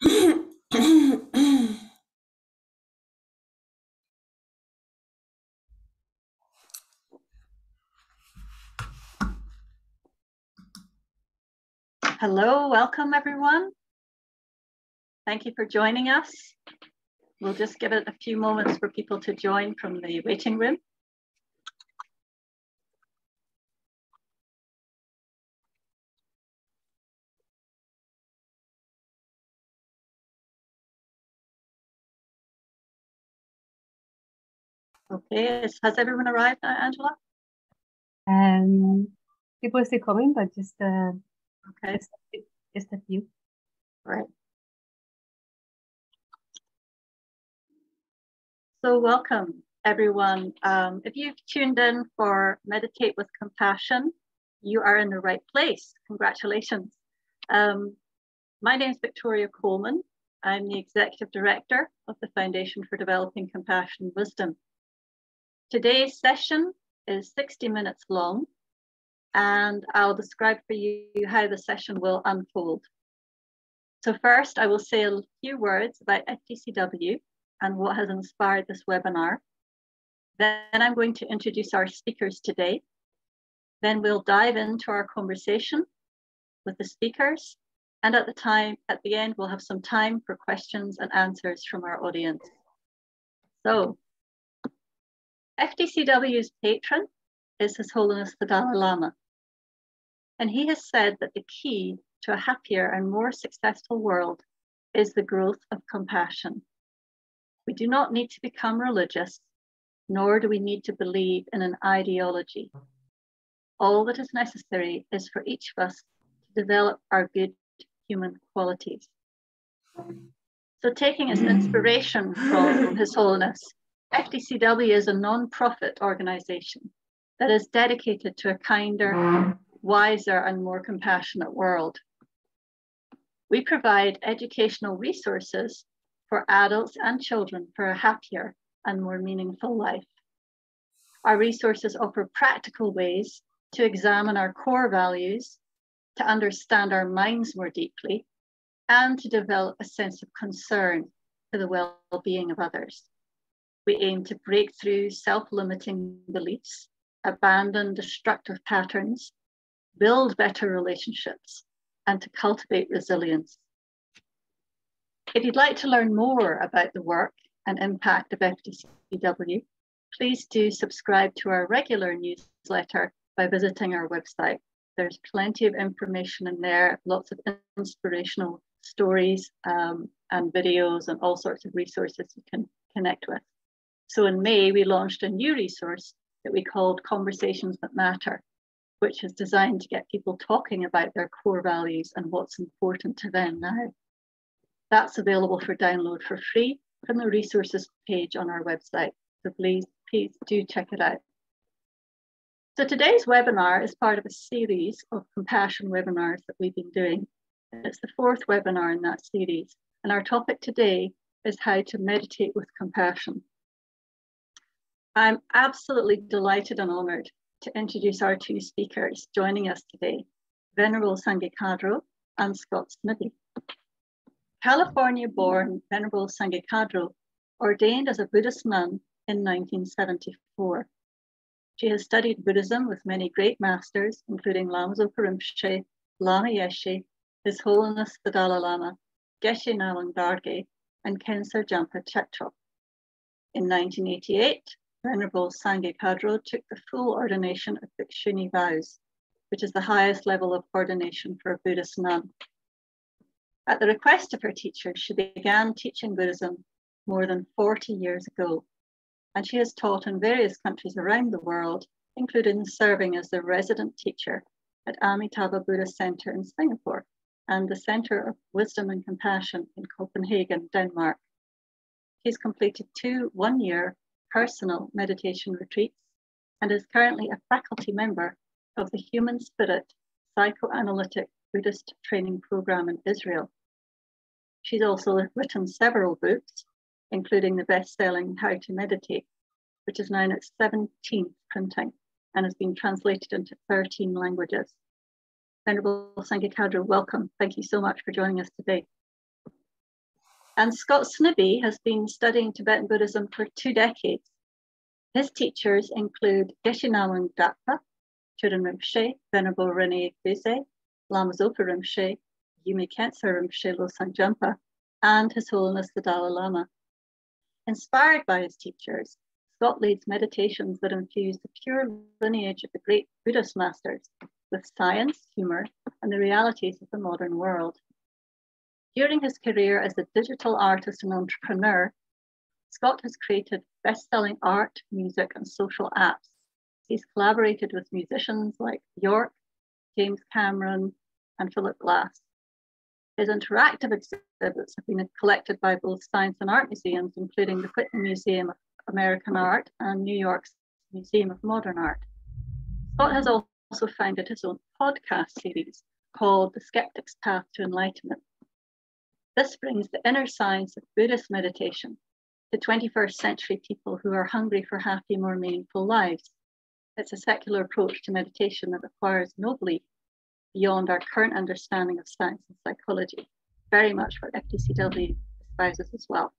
Hello, welcome everyone. Thank you for joining us. We'll just give it a few moments for people to join from the waiting room. Okay, has everyone arrived now, Angela? People are still coming, but just okay, just a few. All right. So welcome everyone. If you've tuned in for Meditate with Compassion, you are in the right place. Congratulations. My name is Victoria Coleman. I'm the Executive Director of the Foundation for Developing Compassion and Wisdom. Today's session is 60 minutes long, and I'll describe for you how the session will unfold. So first, I will say a few words about FDCW and what has inspired this webinar. Then I'm going to introduce our speakers today. Then we'll dive into our conversation with the speakers. And at the end, we'll have some time for questions and answers from our audience. So, FDCW's patron is His Holiness the Dalai Lama. And he has said that the key to a happier and more successful world is the growth of compassion. We do not need to become religious, nor do we need to believe in an ideology. All that is necessary is for each of us to develop our good human qualities. So taking its inspiration from His Holiness, FDCW is a non-profit organization that is dedicated to a kinder, wiser, and more compassionate world. We provide educational resources for adults and children for a happier and more meaningful life. Our resources offer practical ways to examine our core values, to understand our minds more deeply, and to develop a sense of concern for the well-being of others. We aim to break through self-limiting beliefs, abandon destructive patterns, build better relationships, and to cultivate resilience. If you'd like to learn more about the work and impact of FDCW, please do subscribe to our regular newsletter by visiting our website. There's plenty of information in there, lots of inspirational stories and videos and all sorts of resources you can connect with. So in May, we launched a new resource that we called Conversations That Matter, which is designed to get people talking about their core values and what's important to them now. That's available for download for free from the resources page on our website. So please do check it out. So today's webinar is part of a series of compassion webinars that we've been doing. It's the fourth webinar in that series. And our topic today is how to meditate with compassion. I'm absolutely delighted and honored to introduce our two speakers joining us today, Venerable Sangye Khadro and Scott Snibbe. California-born Venerable Sangye Khadro ordained as a Buddhist nun in 1974. She has studied Buddhism with many great masters, including Lama Zopa Rinpoche, Lama Yeshe, His Holiness the Dalai Lama, Geshe Nawang Dargye, and Khensa Jampa Chetrok. In 1988, Venerable Sangye Khadro took the full ordination of Bhikshuni vows, which is the highest level of ordination for a Buddhist nun. At the request of her teacher, she began teaching Buddhism more than 40 years ago, and she has taught in various countries around the world, including serving as the resident teacher at Amitabha Buddhist Center in Singapore and the Center of Wisdom and Compassion in Copenhagen, Denmark. She's completed 2 one-year personal meditation retreats and is currently a faculty member of the Human Spirit Psychoanalytic Buddhist Training Program in Israel. She's also written several books, including the best-selling How to Meditate, which is now in its 17th printing and has been translated into 13 languages. Venerable Sangye Khadro, welcome. Thank you so much for joining us today. And Scott Snibbe has been studying Tibetan Buddhism for 2 decades. His teachers include Geshe Namang Dakpa, Churin Rinpoche, Venerable Rene Kuze, Lama Zopa Rinpoche, Yumi Khyentse Rinpoche Losang Jampa, and His Holiness the Dalai Lama. Inspired by his teachers, Scott leads meditations that infuse the pure lineage of the great Buddhist masters with science, humor, and the realities of the modern world. During his career as a digital artist and entrepreneur, Scott has created best-selling art, music, and social apps. He's collaborated with musicians like Bjork, James Cameron, and Philip Glass. His interactive exhibits have been collected by both science and art museums, including the Whitney Museum of American Art and New York's Museum of Modern Art. Scott has also founded his own podcast series called The Skeptic's Path to Enlightenment. This brings the inner science of Buddhist meditation to 21st century people who are hungry for happy, more meaningful lives. It's a secular approach to meditation that requires no belief beyond our current understanding of science and psychology, very much what FDCW espouses as well.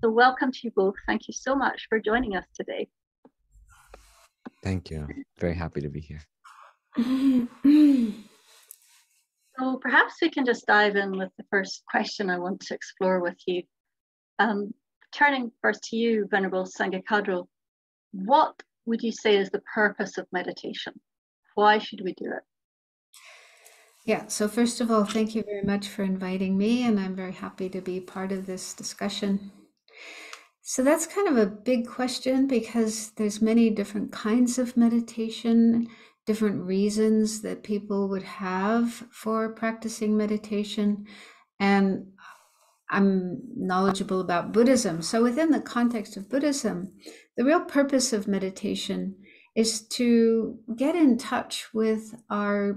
So welcome to you both. Thank you so much for joining us today. Thank you. Very happy to be here. So perhaps we can just dive in with the first question I want to explore with you. Turning first to you, Venerable Sangye Khadro, what would you say is the purpose of meditation? Why should we do it? Yeah, so first of all, thank you very much for inviting me, and I'm very happy to be part of this discussion. So that's kind of a big question because there's many different kinds of meditation, different reasons that people would have for practicing meditation, and I'm knowledgeable about Buddhism. So within the context of Buddhism, the real purpose of meditation is to get in touch with our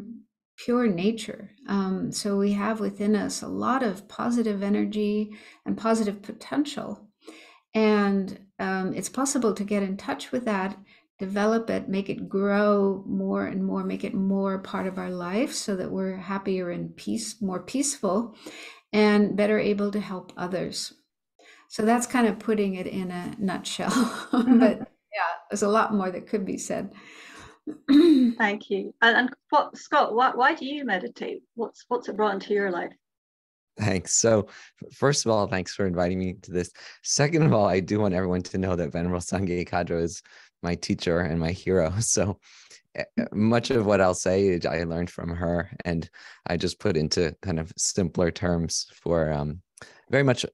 pure nature. So we have within us a lot of positive energy and positive potential. And it's possible to get in touch with that, develop it, make it grow more and more, make it more part of our life so that we're happier and more peaceful and better able to help others. So that's kind of putting it in a nutshell. But yeah, there's a lot more that could be said. Thank you. And Scott, why do you meditate? What's it brought into your life? Thanks. So first of all, thanks for inviting me to this. Second of all, I do want everyone to know that Venerable Sangye Khadro is my teacher and my hero. So much of what I'll say, I learned from her, and I just put into kind of simpler terms for very much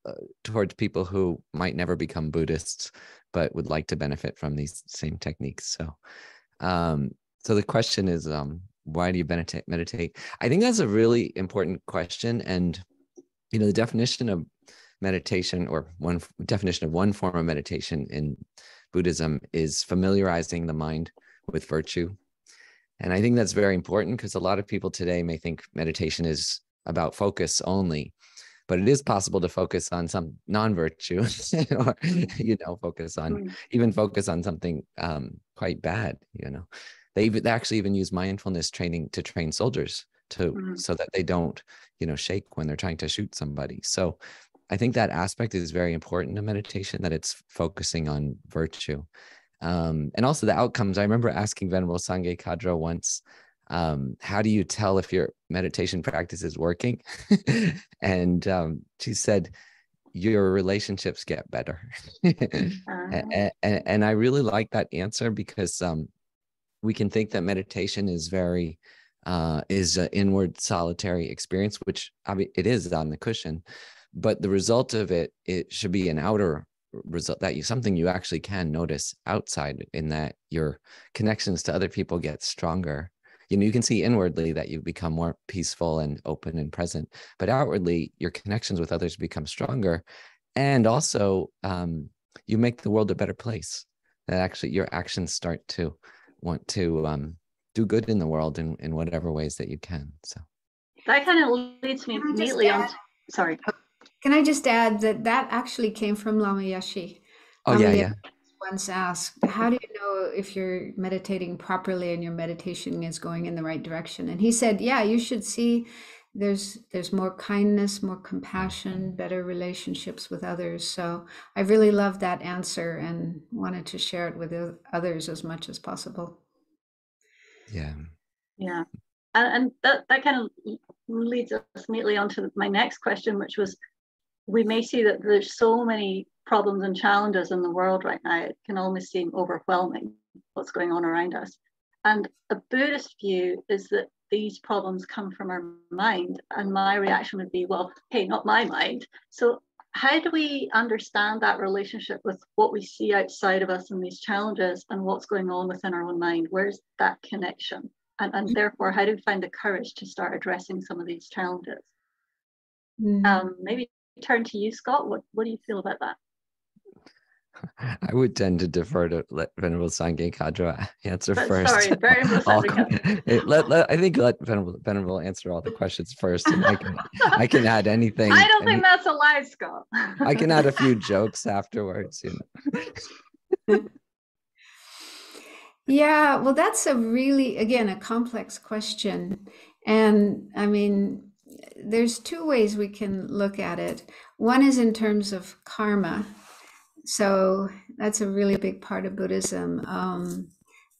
towards people who might never become Buddhists, but would like to benefit from these same techniques. So the question is, why do you meditate? I think that's a really important question. And, you know, the definition of meditation, or one definition of one form of meditation in Buddhism, is familiarizing the mind with virtue. And I think that's very important because a lot of people today may think meditation is about focus only, but it is possible to focus on some non-virtue or, you know, focus on something quite bad. You know, they actually even use mindfulness training to train soldiers so that they don't, you know, shake when they're trying to shoot somebody. So I think that aspect is very important to meditation, that it's focusing on virtue. And also the outcomes. I remember asking Venerable Sangye Khadro once, how do you tell if your meditation practice is working? And she said, your relationships get better. And I really like that answer because we can think that meditation is is an inward solitary experience, which it is on the cushion, but the result of it should be an outer result, something you actually can notice outside, in that your connections to other people get stronger. You know, you can see inwardly that you become more peaceful and open and present, but outwardly your connections with others become stronger. And also you make the world a better place, that actually your actions start to want to do good in the world in whatever ways that you can. So that kind of leads me neatly on. Sorry. Can I just add that actually came from Lama Yeshe? Oh, yeah. Once asked, how do you know if you're meditating properly and your meditation is going in the right direction? And he said, yeah, you should see there's more kindness, more compassion, better relationships with others. So I really loved that answer and wanted to share it with others as much as possible. Yeah. Yeah. And that kind of leads us neatly on to my next question, which was, we may see that there's so many problems and challenges in the world right now, it can almost seem overwhelming what's going on around us. And a Buddhist view is that these problems come from our mind. And my reaction would be, well, hey, not my mind. So how do we understand that relationship with what we see outside of us and these challenges and what's going on within our own mind? Where's that connection? And therefore, how do we find the courage to start addressing some of these challenges? Maybe turn to you, Scott. What do you feel about that? I would tend to defer to let Venerable Sangye Khadro answer first. Sorry, Venerable Sangye. I think let Venerable answer all the questions first, and I can add anything. I don't think that's allowed, Scott. I can add a few jokes afterwards, you know. Yeah, well, that's a really, again, a complex question. And I mean, there's two ways we can look at it. One is in terms of karma. So that's a really big part of Buddhism,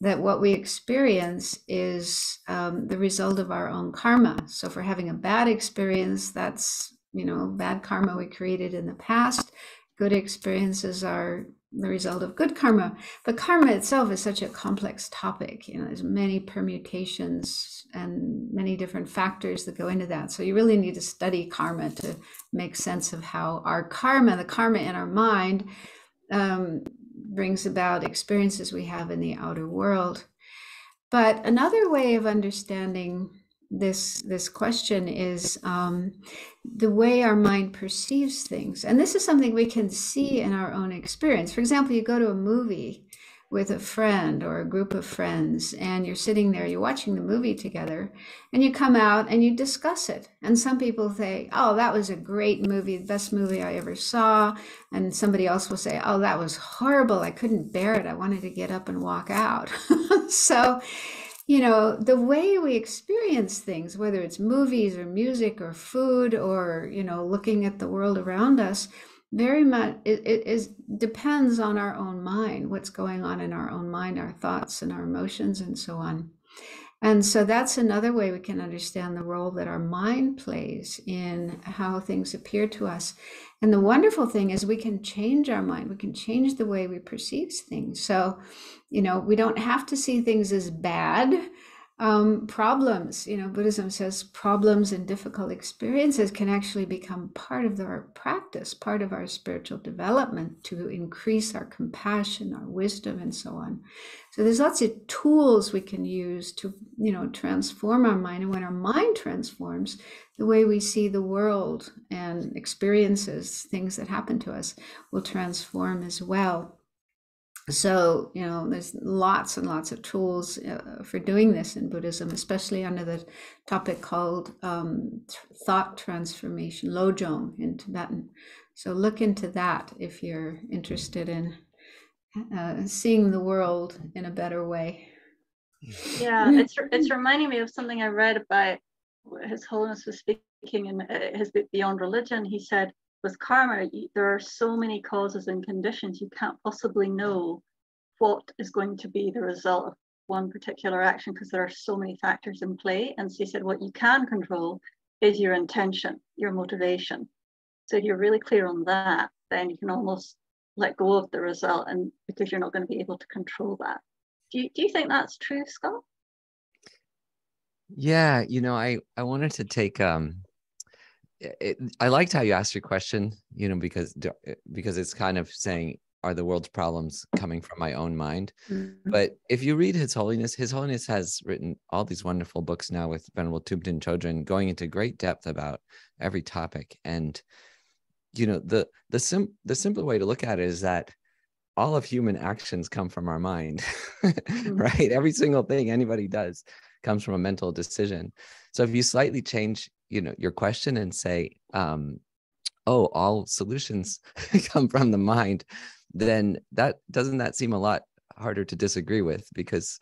that what we experience is the result of our own karma. So if we're having a bad experience, that's, bad karma we created in the past. Good experiences are the result of good karma. But karma itself is such a complex topic. There's many permutations and many different factors that go into that. So you really need to study karma to make sense of how our karma, the karma in our mind, brings about experiences we have in the outer world. But another way of understanding this question is the way our mind perceives things. And this is something we can see in our own experience. For example, you go to a movie with a friend or a group of friends, and you're sitting there, you're watching the movie together, and you come out and you discuss it. And some people say, oh, that was a great movie, the best movie I ever saw. And somebody else will say, oh, that was horrible. I couldn't bear it. I wanted to get up and walk out. So, the way we experience things, whether it's movies or music or food or, looking at the world around us, very much it depends on our own mind, what's going on in our own mind, our thoughts and our emotions and so on. And so that's another way we can understand the role that our mind plays in how things appear to us. And the wonderful thing is we can change our mind. We can change the way we perceive things. So, we don't have to see things as bad. Problems, Buddhism says problems and difficult experiences can actually become part of our practice, part of our spiritual development to increase our compassion, our wisdom, and so on. So there's lots of tools we can use to, transform our mind. And when our mind transforms, the way we see the world and experiences, things that happen to us, will transform as well. So, there's lots and lots of tools for doing this in Buddhism, especially under the topic called thought transformation, lojong in Tibetan. So look into that if you're interested in seeing the world in a better way. Yeah, it's reminding me of something I read about His Holiness was speaking in his book Beyond Religion. He said, with karma, there are so many causes and conditions, you can't possibly know what is going to be the result of one particular action because there are so many factors in play. And so he said, what you can control is your intention, your motivation. So if you're really clear on that, then you can almost let go of the result, and because you're not going to be able to control that. Do you think that's true, Scott? Yeah, I wanted to take I liked how you asked your question, because it's kind of saying, are the world's problems coming from my own mind? Mm-hmm. But if you read His Holiness has written all these wonderful books now with Venerable Thubten Chodron, going into great depth about every topic. And, the simple way to look at it is that all of human actions come from our mind, mm-hmm. right? Every single thing anybody does comes from a mental decision. So if you slightly change your question and say, all solutions come from the mind, then that seem a lot harder to disagree with, because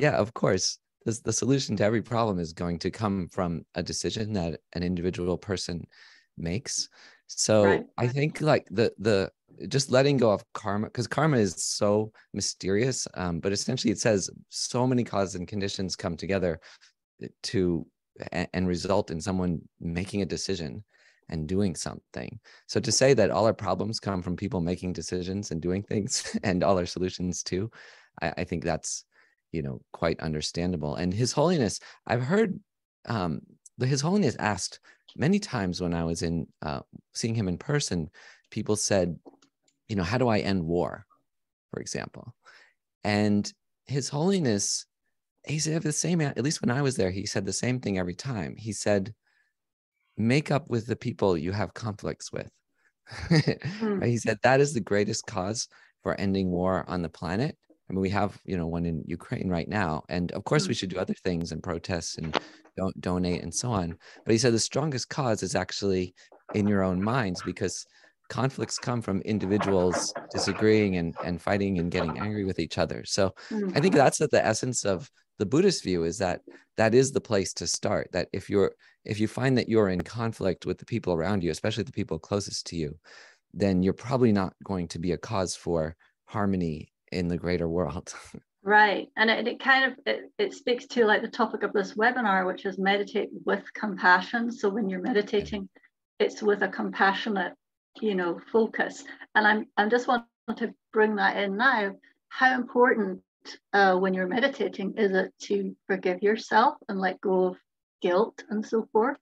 of course the solution to every problem is going to come from a decision that an individual person makes. So Right. I think like the just letting go of karma, because karma is so mysterious, but essentially it says so many causes and conditions come together to and result in someone making a decision and doing something. So to say that all our problems come from people making decisions and doing things and all our solutions too, I think that's, you know, quite understandable. And His Holiness, I've heard His Holiness asked many times when I was in seeing him in person, people said, you know, how do I end war, for example? And His Holiness, he said the same, at least when I was there, he said the same thing every time. He said, make up with the people you have conflicts with. Right? He said that is the greatest cause for ending war on the planet. I mean, we have, you know, one in Ukraine right now. And of course we should do other things and protests and don't donate and so on. But he said the strongest cause is actually in your own minds, because conflicts come from individuals disagreeing and fighting and getting angry with each other. So I think that's at the essence of the Buddhist view, is that that is the place to start. That if you find that you're in conflict with the people around you, especially the people closest to you, then you're probably not going to be a cause for harmony in the greater world. Right. And it kind of, it speaks to like the topic of this webinar, which is meditate with compassion. So when you're meditating, it's with a compassionate, you know, focus. And I'm just wanting to bring that in now. How important when you're meditating is it to forgive yourself and let go of guilt and so forth?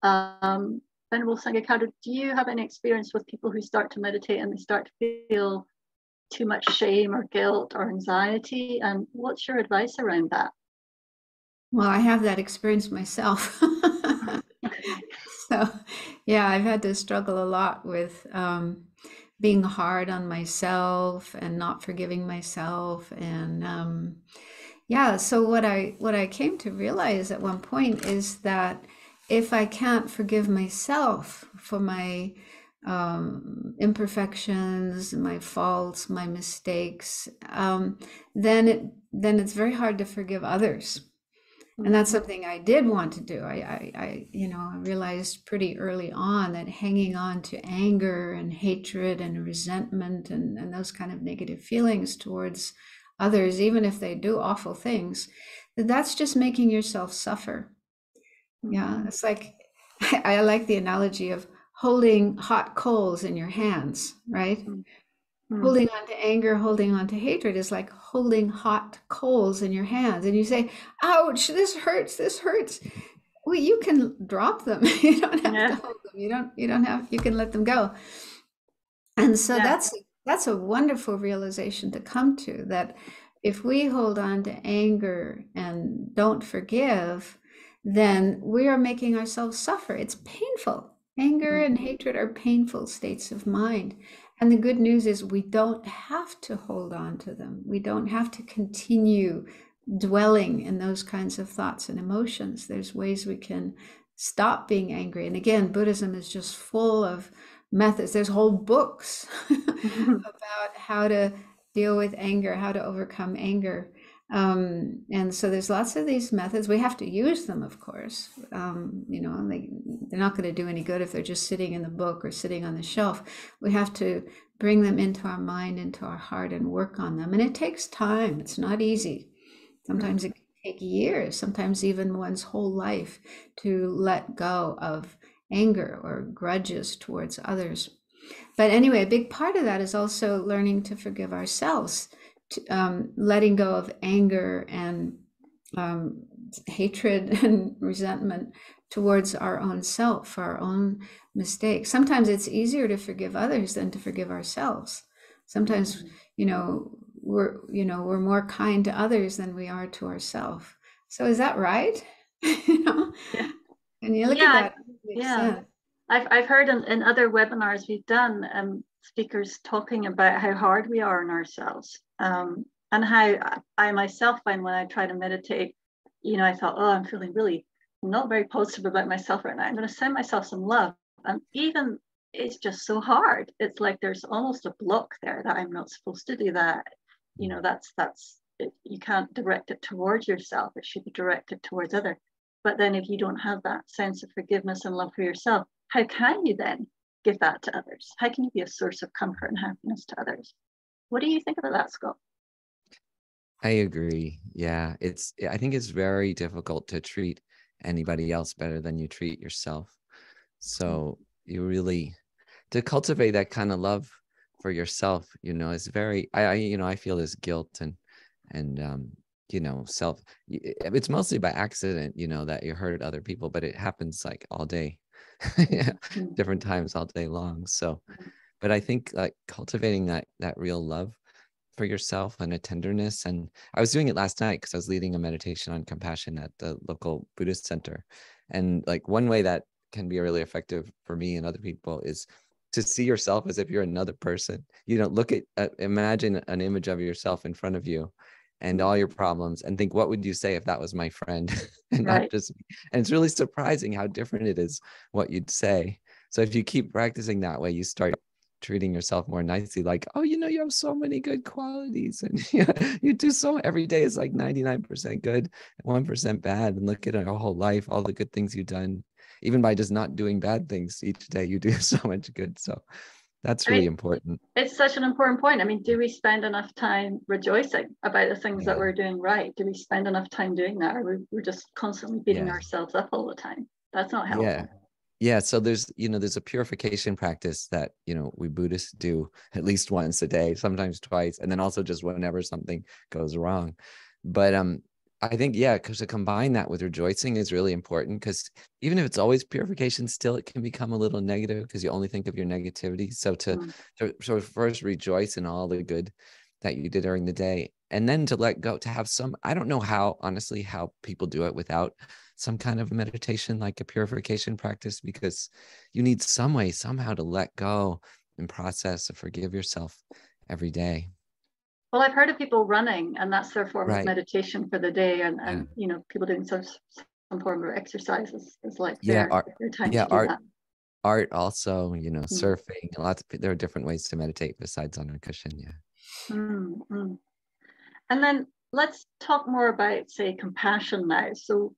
Venerable Sangye Khadro, do you have any experience with people who start to meditate and they start to feel too much shame or guilt or anxiety? And what's your advice around that? Well, I have that experience myself. So, yeah, I've had to struggle a lot with being hard on myself and not forgiving myself. And yeah, so what I came to realize at one point is that if I can't forgive myself for my imperfections, my faults, my mistakes, then it's very hard to forgive others. And that's something I did want to do. I realized pretty early on that hanging on to anger and hatred and resentment and those kind of negative feelings towards others, even if they do awful things, that's just making yourself suffer. Yeah, it's like, I like the analogy of holding hot coals in your hands, right? Holding on to anger, holding on to hatred is like holding hot coals in your hands. And you say, ouch, this hurts, this hurts. Well, you can drop them. You don't have to hold them. You can let them go. And so that's a wonderful realization to come to, that if we hold on to anger and don't forgive, then we are making ourselves suffer. It's painful. Anger and hatred are painful states of mind. And the good news is we don't have to hold on to them. We don't have to continue dwelling in those kinds of thoughts and emotions. There's ways we can stop being angry. And again, Buddhism is just full of methods. There's whole books about how to deal with anger, how to overcome anger. And so there's lots of these methods. We have to use them, of course. They're not going to do any good if they're just sitting in the book or sitting on the shelf. We have to bring them into our mind, into our heart, and work on them. And it takes time. It's not easy. Sometimes it can take years, sometimes even one's whole life, to let go of anger or grudges towards others. But anyway, a big part of that is also learning to forgive ourselves. Letting go of anger and hatred and resentment towards our own self, our own mistakes. Sometimes it's easier to forgive others than to forgive ourselves. Sometimes, we're more kind to others than we are to ourselves. So is that right? And you look at that. Yeah. I've heard in other webinars we've done, speakers talking about how hard we are on ourselves, and how I myself find when I try to meditate, I thought, oh, I'm feeling really not very positive about myself right now. I'm going to send myself some love. And even it's just so hard. It's like there's almost a block there that I'm not supposed to do that. That's you can't direct it towards yourself. It should be directed towards others. But then if you don't have that sense of forgiveness and love for yourself, how can you then give that to others? How can you be a source of comfort and happiness to others? What do you think about that, Scott? I agree. Yeah, I think it's very difficult to treat anybody else better than you treat yourself. So you really, to cultivate that kind of love for yourself, is very, I feel this guilt and self, it's mostly by accident, that you hurt other people, but it happens like all day, different times all day long. So, but I think like cultivating that real love for yourself and a tenderness. And I was doing it last night because I was leading a meditation on compassion at the local Buddhist center. And like one way that can be really effective for me and other people is to see yourself as if you're another person. Look at, imagine an image of yourself in front of you and all your problems and think, what would you say if that was my friend? And not just me. And it's really surprising how different it is what you'd say. So if you keep practicing that way, you start treating yourself more nicely, like, oh, you have so many good qualities, and you do so, every day is like 99% good, 1% bad, and look at your whole life, all the good things you've done, even by just not doing bad things each day, you do so much good. So that's really important. It's such an important point. I mean, do we spend enough time rejoicing about the things that we're doing right? Do we spend enough time doing that, or we're just constantly beating ourselves up all the time? That's not helpful. Yeah. So there's a purification practice that, we Buddhists do at least once a day, sometimes twice, and then also just whenever something goes wrong. But I think, because to combine that with rejoicing is really important, because even if it's always purification, still it can become a little negative because you only think of your negativity. So to sort of first rejoice in all the good that you did during the day, and then to let go, to have some, I don't know honestly, how people do it without some kind of meditation, like a purification practice, because you need some way somehow to let go and process and forgive yourself every day. Well, I've heard of people running, and that's their form of meditation for the day, and people doing some form of exercise is like their time to do that. Art also, surfing, there are different ways to meditate besides on a cushion. And then let's talk more about, say, compassion now. So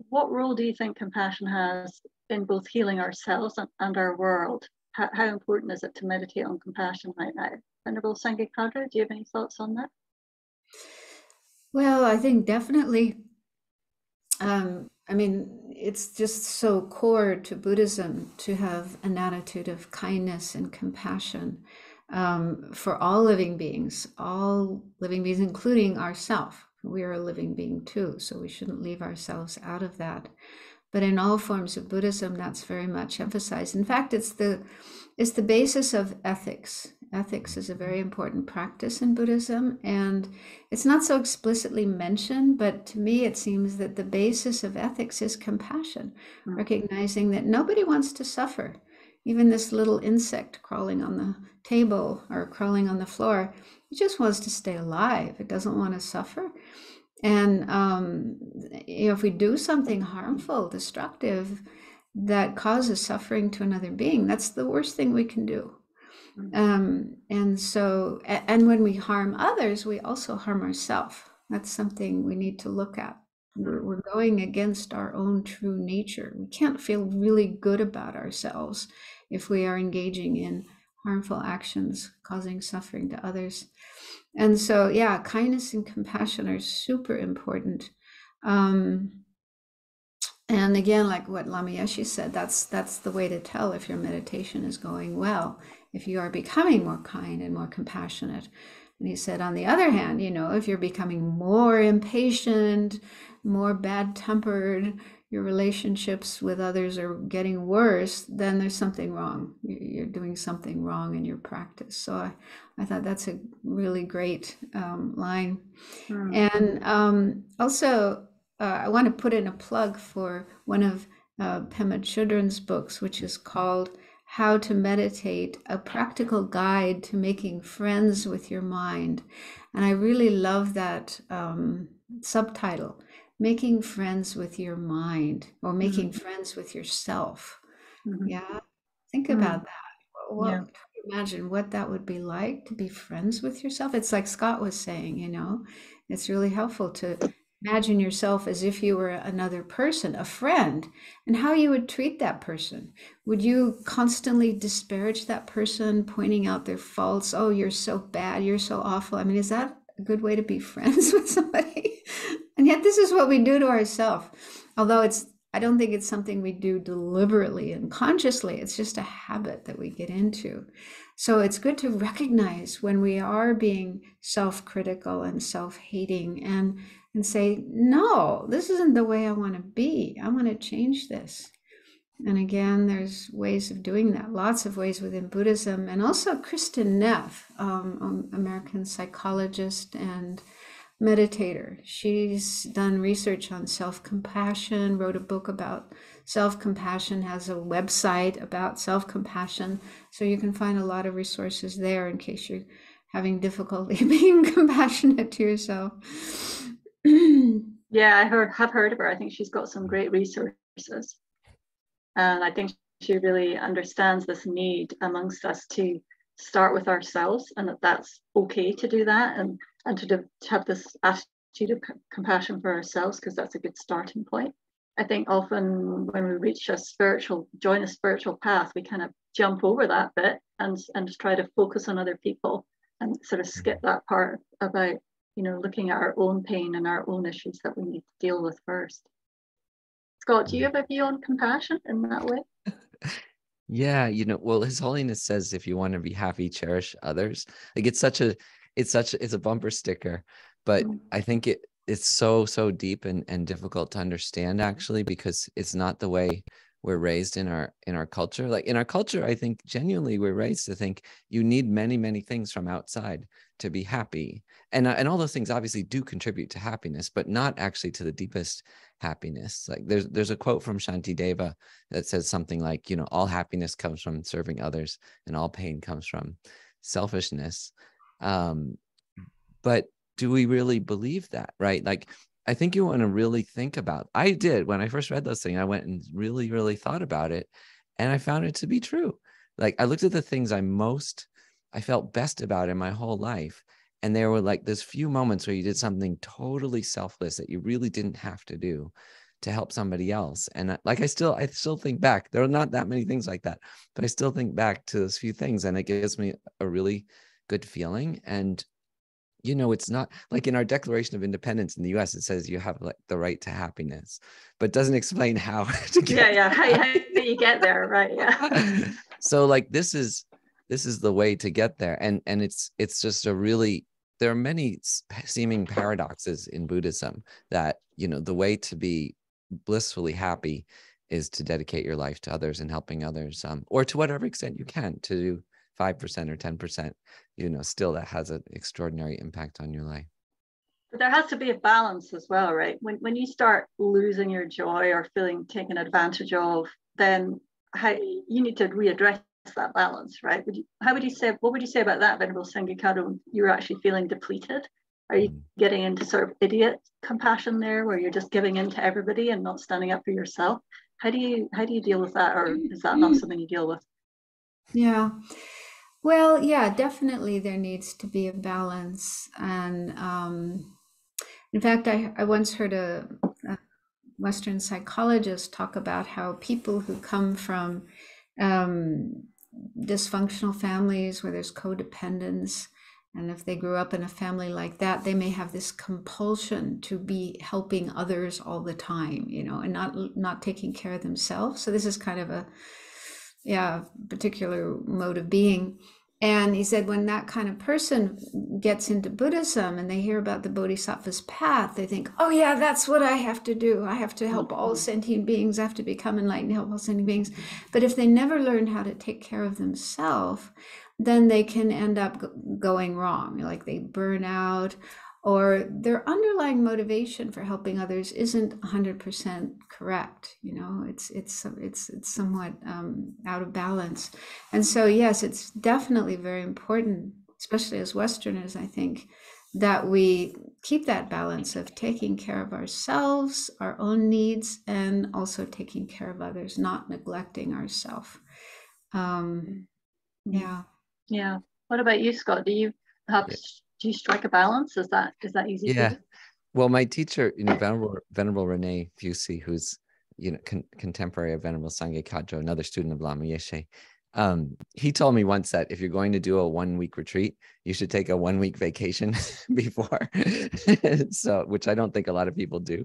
what role do you think compassion has in both healing ourselves and our world? How important is it to meditate on compassion right now? Venerable Sangye Khadro, do you have any thoughts on that? Well, I think definitely. It's just so core to Buddhism to have an attitude of kindness and compassion for all living beings, including ourselves. We are a living being too, so we shouldn't leave ourselves out of that. But in all forms of Buddhism, that's very much emphasized. In fact, it's the basis of ethics. Ethics is a very important practice in Buddhism, and it's not so explicitly mentioned, but to me it seems that the basis of ethics is compassion, recognizing that nobody wants to suffer. Even this little insect crawling on the table or crawling on the floor, it just wants to stay alive. It doesn't want to suffer. And if we do something harmful, destructive, that causes suffering to another being, that's the worst thing we can do. And when we harm others, we also harm ourselves. That's something we need to look at. We're going against our own true nature. We can't feel really good about ourselves if we are engaging in harmful actions, causing suffering to others. And so, kindness and compassion are super important. And again, like what Lama Yeshe said, that's the way to tell if your meditation is going well, if you are becoming more kind and more compassionate. And he said, on the other hand, if you're becoming more impatient, more bad-tempered, your relationships with others are getting worse, then there's something wrong. You're doing something wrong in your practice. So I thought that's a really great line. And also, I want to put in a plug for one of Pema Chodron's books, which is called How to Meditate, a Practical Guide to Making Friends with Your Mind. And I really love that subtitle, Making Friends with Your Mind, or Making Friends with Yourself. Yeah, think about that. Imagine what that would be like to be friends with yourself. It's like Scott was saying, you know, it's really helpful to imagine yourself as if you were another person, a friend, and how you would treat that person. Would you constantly disparage that person, pointing out their faults? Oh, you're so bad, you're so awful. I mean, is that a good way to be friends with somebody? And yet this is what we do to ourselves. Although I don't think it's something we do deliberately and consciously. It's just a habit that we get into. So it's good to recognize when we are being self-critical and self-hating and say, no, this isn't the way I want to be. I want to change this. And again, there's ways of doing that, lots of ways within Buddhism. And also Kristin Neff, American psychologist and meditator. She's done research on self-compassion, wrote a book about self-compassion, has a website about self-compassion. So you can find a lot of resources there in case you're having difficulty being compassionate to yourself. Yeah, I have heard of her. I think she's got some great resources. And I think she really understands this need amongst us to start with ourselves, and that's okay to do that, and to have this attitude of compassion for ourselves, because that's a good starting point. I think often when we join a spiritual path, we kind of jump over that bit and try to focus on other people and sort of skip that part about, you know, looking at our own pain and our own issues that we need to deal with first. Scott, do you have a view on compassion in that way? Yeah, you know, well, His Holiness says if you want to be happy, cherish others. Like it's a bumper sticker, but I think it's so deep and difficult to understand, actually, because it's not the way we're raised in our culture. Like in our culture, I think genuinely we're raised to think you need many things from outside to be happy. And all those things obviously do contribute to happiness, but not actually to the deepest happiness. Like there's a quote from Shantideva that says something like, you know, all happiness comes from serving others and all pain comes from selfishness. But do we really believe that, right? Like, I think you want to really think about, I did, when I first read those things, I went and really thought about it, and I found it to be true. Like I looked at the things I felt best about in my whole life. And there were like those few moments where you did something totally selfless that you really didn't have to do to help somebody else. And like, I still think back, there are not that many things like that, but I still think back to those few things, and it gives me a really good feeling. And, you know, it's not like in our Declaration of Independence in the US, it says you have like the right to happiness, but doesn't explain how to get how you get there, right? Yeah. So like this is the way to get there. And it's just there are many seeming paradoxes in Buddhism that, you know, the way to be blissfully happy is to dedicate your life to others and helping others, or to whatever extent you can, to do 5% or 10%, you know, still that has an extraordinary impact on your life. But there has to be a balance as well, right? When you start losing your joy or feeling taken advantage of, then you need to readdress that balance, right? What would you say about that, Venerable Sangye Khadro, when you're actually feeling depleted? Are you getting into sort of idiot compassion there, where you're just giving in to everybody and not standing up for yourself? How do you deal with that, or is that not something you deal with? Yeah. Well, yeah, definitely there needs to be a balance. And in fact, I once heard a Western psychologist talk about how people who come from dysfunctional families where there's codependence, and if they grew up in a family like that, they may have this compulsion to be helping others all the time, you know, and not taking care of themselves. So this is kind of a particular mode of being. And he said when that kind of person gets into Buddhism and they hear about the Bodhisattva's path, they think, oh yeah, that's what I have to do. I have to help all sentient beings. I have to become enlightened, help all sentient beings. But if they never learn how to take care of themselves, then they can end up going wrong. Like they burn out, or their underlying motivation for helping others isn't 100% correct. You know, it's somewhat out of balance. And so, yes, it's definitely very important, especially as Westerners, I think, that we keep that balance of taking care of ourselves, our own needs, and also taking care of others, not neglecting ourselves. Yeah. Yeah. What about you, Scott? Do you strike a balance? Is that easy for Yeah. you? Well, my teacher, Venerable Rene Fusi, who's contemporary of Venerable Sangye Khadro, another student of Lama Yeshe, he told me once that if you're going to do a 1-week retreat, you should take a 1-week vacation before. So, which I don't think a lot of people do,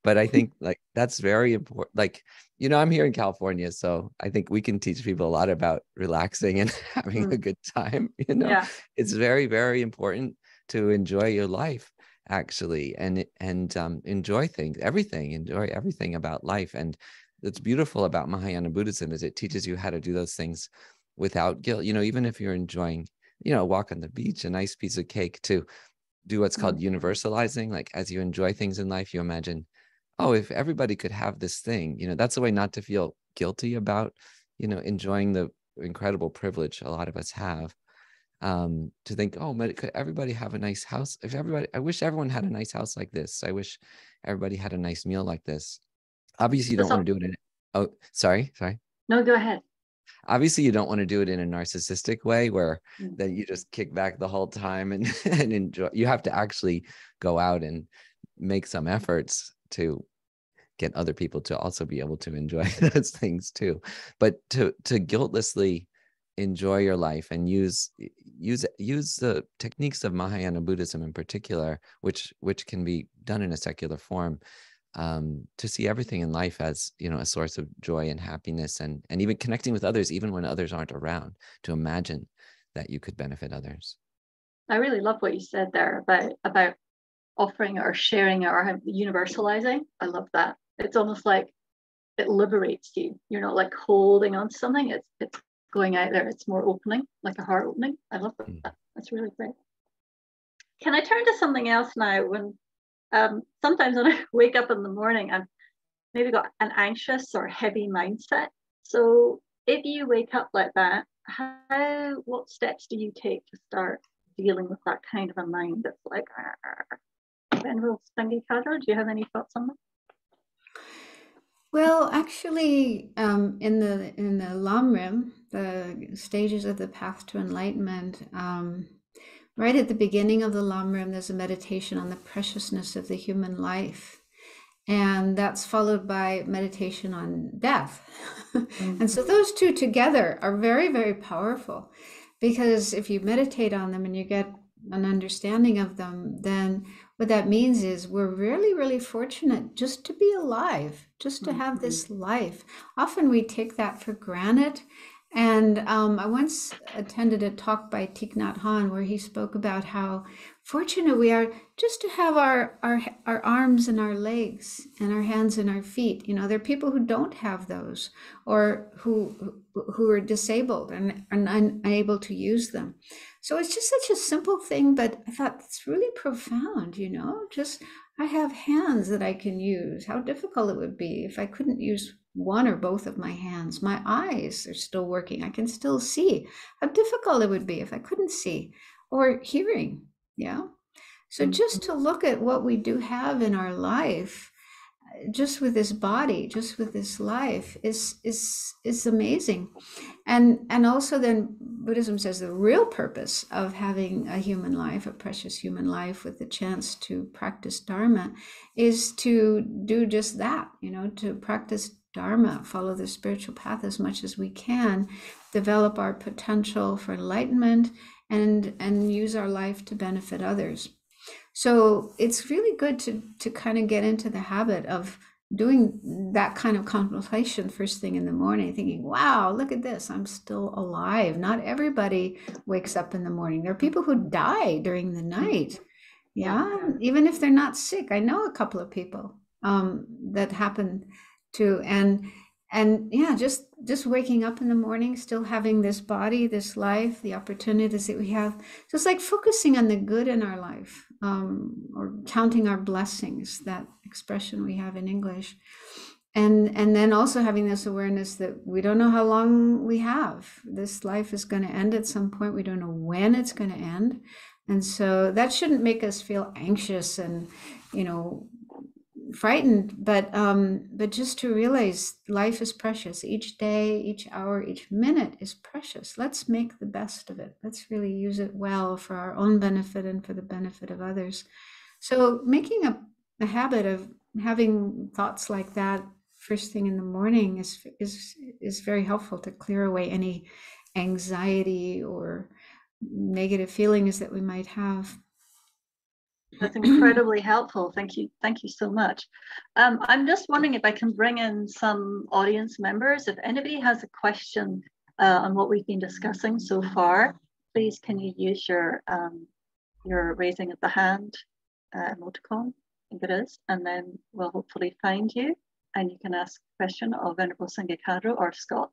but I think like that's very important. Like, I'm here in California, so I think we can teach people a lot about relaxing and having a good time. Yeah. It's very, very important to enjoy your life, actually, and enjoy everything about life. And that's beautiful about Mahayana Buddhism is it teaches you how to do those things without guilt. Even if you're enjoying, a walk on the beach, a nice piece of cake, to do what's called universalising. Like as you enjoy things in life, you imagine, oh, if everybody could have this thing, that's a way not to feel guilty about, enjoying the incredible privilege a lot of us have. To think, oh, but could everybody have a nice house? I wish everyone had a nice house like this. I wish everybody had a nice meal like this. Obviously, you don't want to do it in. Oh, sorry. No, go ahead. Obviously, you don't want to do it in a narcissistic way where then you just kick back the whole time and enjoy. You have to actually go out and make some efforts to get other people to also be able to enjoy those things too. But to guiltlessly enjoy your life and use the techniques of Mahayana Buddhism in particular, which can be done in a secular form, to see everything in life as a source of joy and happiness, and even connecting with others even when others aren't around, to imagine that you could benefit others. I really love what you said there about offering or sharing or universalizing. I love that. It's almost like it liberates you. You're not like holding on to something. It's going out there. It's more opening, like a heart opening. I love that. That's really great. Can I turn to something else now? When sometimes when I wake up in the morning, I've maybe got an anxious or heavy mindset. So if you wake up like that, what steps do you take to start dealing with that kind of a mind that's like, Venerable Sangye Khadro, do you have any thoughts on that? Well, actually, in the Lamrim, the stages of the path to enlightenment, right at the beginning of the Lamrim, there's a meditation on the preciousness of the human life. And that's followed by meditation on death. And so those two together are very, very powerful, because if you meditate on them and you get an understanding of them, then what that means is we're really, really fortunate just to be alive, just to have this life. Often we take that for granted. And I once attended a talk by Thich Nhat Hanh where he spoke about how fortunate we are just to have our arms and our legs and our hands and our feet. There are people who don't have those, or who are disabled and unable to use them. So it's just such a simple thing, but I thought it's really profound, just I have hands that I can use. How difficult it would be if I couldn't use one or both of my hands. My eyes are still working. I can still see. How difficult it would be if I couldn't see. Or hearing, So just to look at what we do have in our life, just with this body, just with this life, is amazing. And also then Buddhism says the real purpose of having a human life, a precious human life with the chance to practice Dharma, is to do just that, to practice Dharma, follow the spiritual path as much as we can, develop our potential for enlightenment, and use our life to benefit others. So it's really good to kind of get into the habit of doing that kind of contemplation first thing in the morning, thinking, wow, look at this, I'm still alive. Not everybody wakes up in the morning. There are people who die during the night. Even if they're not sick. I know a couple of people that happen to, and just waking up in the morning, still having this body, this life, the opportunities that we have. So it's like focusing on the good in our life, or counting our blessings, that expression we have in English. And then also having this awareness that we don't know how long we have. This life is going to end at some point. We don't know when it's going to end. And so that shouldn't make us feel anxious and, frightened, but just to realize life is precious. Each day, each hour, each minute is precious. Let's make the best of it. Let's really use it well for our own benefit and for the benefit of others. So making a habit of having thoughts like that first thing in the morning is very helpful to clear away any anxiety or negative feelings that we might have. That's incredibly helpful. Thank you. Thank you so much. I'm just wondering if I can bring in some audience members. If anybody has a question on what we've been discussing so far, please can you use your raising of the hand emoticon, I think it is, and then we'll hopefully find you and you can ask a question of Venerable Sangye Khadro or Scott,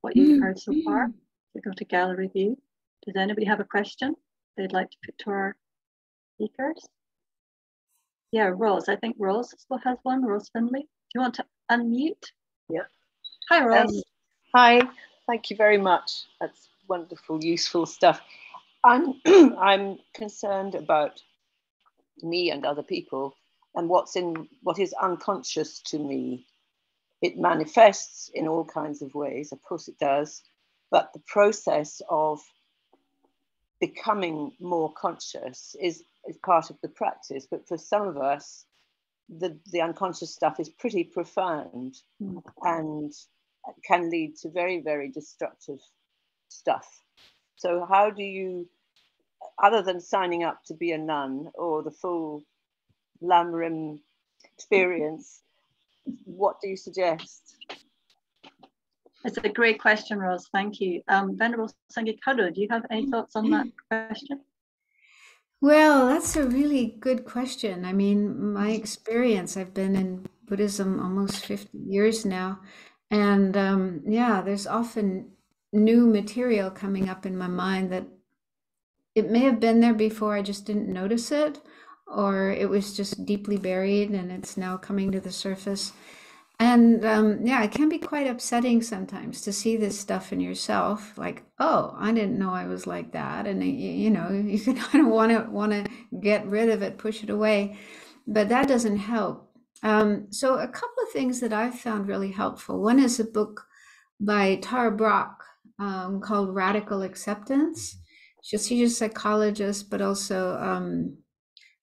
what you've heard so far. We go to gallery view. Does anybody have a question they'd like to put to our speakers? Yeah, Rose. I think Rose has one. Rose Finley. Do you want to unmute? Yeah. Hi, Rose. Hi. Thank you very much. That's wonderful, useful stuff. I'm concerned about me and other people and what is unconscious to me. It manifests in all kinds of ways. Of course, it does. But the process of becoming more conscious is part of the practice, but for some of us, the unconscious stuff is pretty profound and can lead to very, very destructive stuff. So how do you, other than signing up to be a nun or the full Lama experience, what do you suggest? It's a great question, Rose. Thank you. Venerable Sangye Khadro, do you have any thoughts on that question? Well, that's a really good question. I mean, my experience, I've been in Buddhism almost 50 years now. And yeah, there's often new material coming up in my mind that it may have been there before, I just didn't notice it, or it was just deeply buried and it's now coming to the surface. And yeah, it can be quite upsetting sometimes to see this stuff in yourself, like, oh, I didn't know I was like that. And you know, you can kind of want to get rid of it, push it away, but that doesn't help. So a couple of things that I've found really helpful. One is a book by Tara Brach called Radical Acceptance. She's a psychologist, but also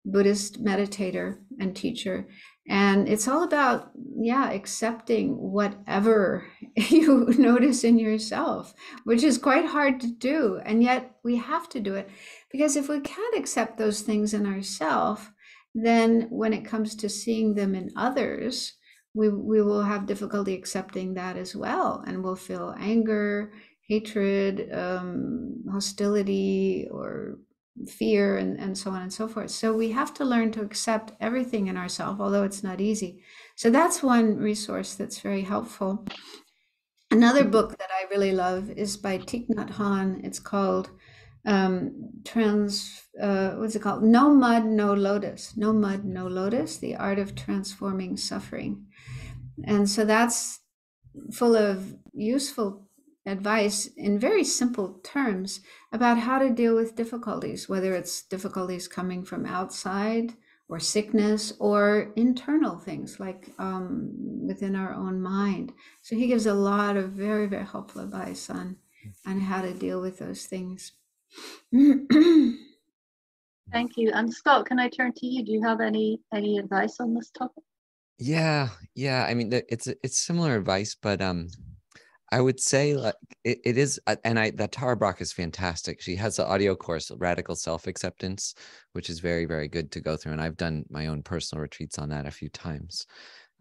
Buddhist meditator and teacher. And it's all about, yeah, accepting whatever you notice in yourself, which is quite hard to do. And yet we have to do it, because if we can't accept those things in ourselves, then when it comes to seeing them in others, we will have difficulty accepting that as well. And we'll feel anger, hatred, hostility, or fear, and so on and so forth. So we have to learn to accept everything in ourselves, although it's not easy. So that's one resource that's very helpful. Another book that I really love is by Thich Nhat Hanh. It's called what's it called? No Mud, No Lotus. No Mud, No Lotus, The Art of Transforming Suffering. And so that's full of useful advice in very simple terms about how to deal with difficulties, whether it's difficulties coming from outside or sickness or internal things like within our own mind. So he gives a lot of very, very helpful advice on how to deal with those things. Thank you. And Scott, can I turn to you? Do you have any advice on this topic? Yeah. I mean, it's similar advice, but I would say like it is, and that Tara Brach is fantastic. She has an audio course, Radical Self-Acceptance, which is very, very good to go through. And I've done my own personal retreats on that a few times.